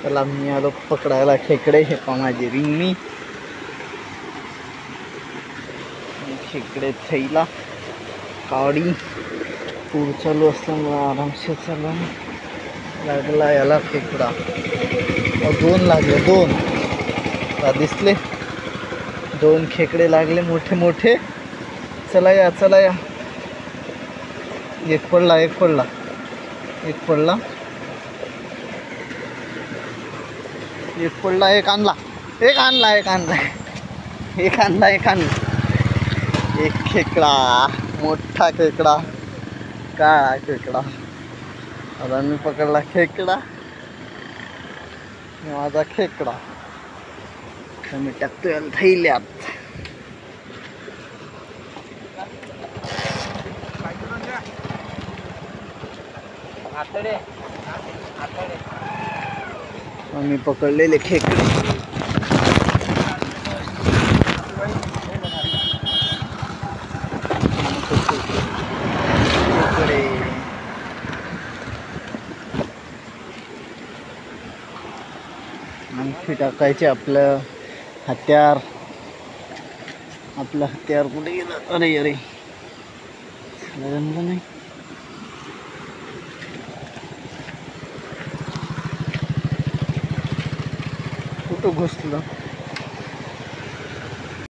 चला मी आलो पकडायला खेकडे. हे पहा माझी रिंगणी, खेकडे थैला, काडी. पूर चालू असल्यामुळे आरामशीर चालू लागला याला खेकडा. 2 लागले, 2 दिसले, 2 खेकडे लागले मोठे मोठे. चला या चला या. एक पडला, एक पडला, एक पडला, एक पडला, एक आणला, एक आणला, एक आणला, एक आणला, एक आणला. एक खेकडा, मोठा खेकडा, काळा खेकडा. आता मी पकडला खेकडा, माझा खेकडा. तर मी टाकतो याला थैल्यात. मी पकडलेले खेकडे. आणखी टाकायचे आपलं हत्यार. आपलं हत्यार कुठे गेलं? अरे अरे जमलं नाही. कुठं घुसलं?